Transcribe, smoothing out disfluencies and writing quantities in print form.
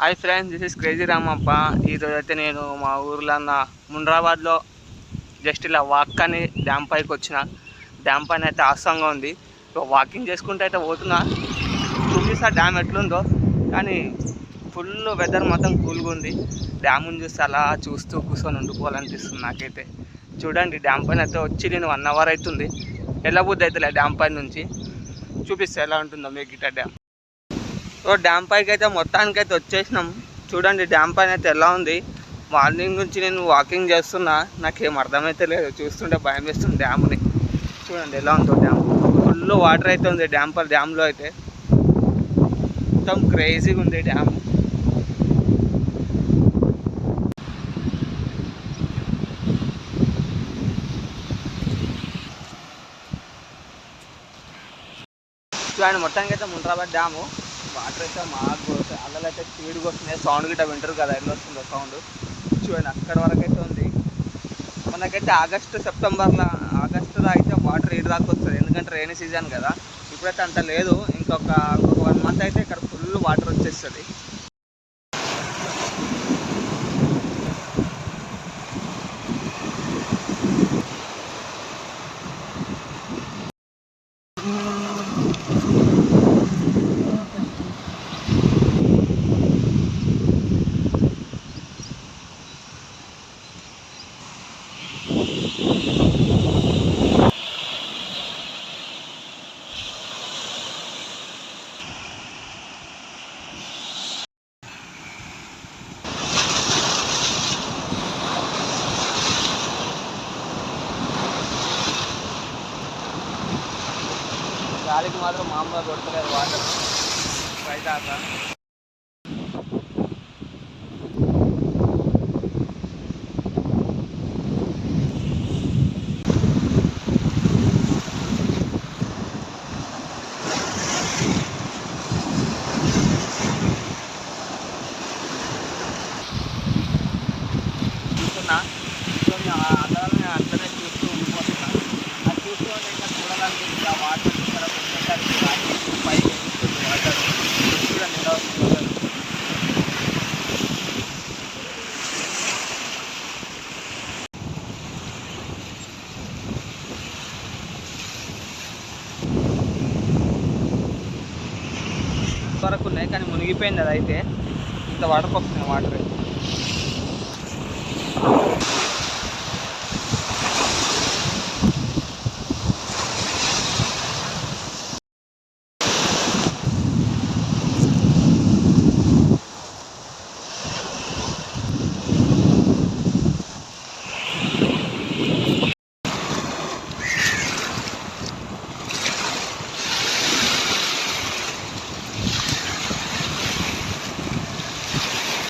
Hi friends, this is crazy Ramappa. ఈరోజు అయితే నేను మా ఊర్లో ఉన్న ముండ్రాబాద్లో జస్ట్ ఇలా వాక్ అని డ్యామ్ పైకి వచ్చిన. డ్యామ్ పైన అయితే ఆసంగా ఉంది. వాకింగ్ చేసుకుంటూ అయితే పోతున్నా. చూపిస్తా డ్యామ్ ఎట్లుందో. కానీ ఫుల్ వెదర్ మొత్తం కూల్గా ఉంది. డ్యామ్ని చూస్తే అలా చూస్తూ కూర్చొని ఉండిపోవాలనిపిస్తుంది నాకైతే. చూడండి, డ్యామ్ పైన అయితే వచ్చి నేను 1 అవర్ అవుతుంది. వెళ్ళబుద్ధి అయితే డ్యామ్ పైన నుంచి. చూపిస్తే ఎలా ఉంటుందో మీకు గిట్ట డ్యామ్. డ్యామ్ పైకి అయితే మొత్తానికైతే వచ్చేసినాం. చూడండి డ్యామ్ పైన అయితే ఎలా ఉంది. మార్నింగ్ నుంచి నేను వాకింగ్ చేస్తున్నా, నాకేం అర్థమైతే లేదు. చూస్తుంటే భయం వేస్తుంది డ్యామ్ని. చూడండి ఎలా ఉందో డ్యామ్. ఫుల్ వాటర్ అయితే ఉంది డ్యామ్లో అయితే. మొత్తం క్రేజీగా ఉంది డ్యామ్. చూడండి మొత్తానికి అయితే ముండ్రాబాద్ డ్యాము. వాటర్ అయితే మాకు అల్లలు అయితే స్పీడ్గా వస్తున్నాయి. సౌండ్ గిట్ట వింటారు కదా, ఎట్లా వస్తుందో సౌండ్. చూడండి అక్కడ వరకు అయితే ఉంది. మనకైతే ఆగస్టులో అయితే వాటర్ ఈడు దాకా వస్తుంది. ఎందుకంటే రైనీ సీజన్ కదా. ఇప్పుడైతే అంత లేదు. ఇంకొక 1 మంత్ అయితే ఇక్కడ ఫుల్ వాటర్ వచ్చేస్తుంది. గాలికి మాత్రం మామూలుగా కొడతలేదు వాటర్ పైదాకా. చూస్తున్నా అందరం అందరినీ చూస్తూ ఉండిపోతున్నా. అది చూస్తూ ఇంకా చూడాలనిపిస్తుంది. ఆ వాటర్ ఇక్కడ పైకి ఎగురుతుంది వాటర్. చూడండి ఎలా వస్తుంది వాటర్. వరకు ఉన్నాయి కానీ మునిగిపోయింది. అది అయితే ఇంత వాటర్కి వస్తున్నాయి వాటర్.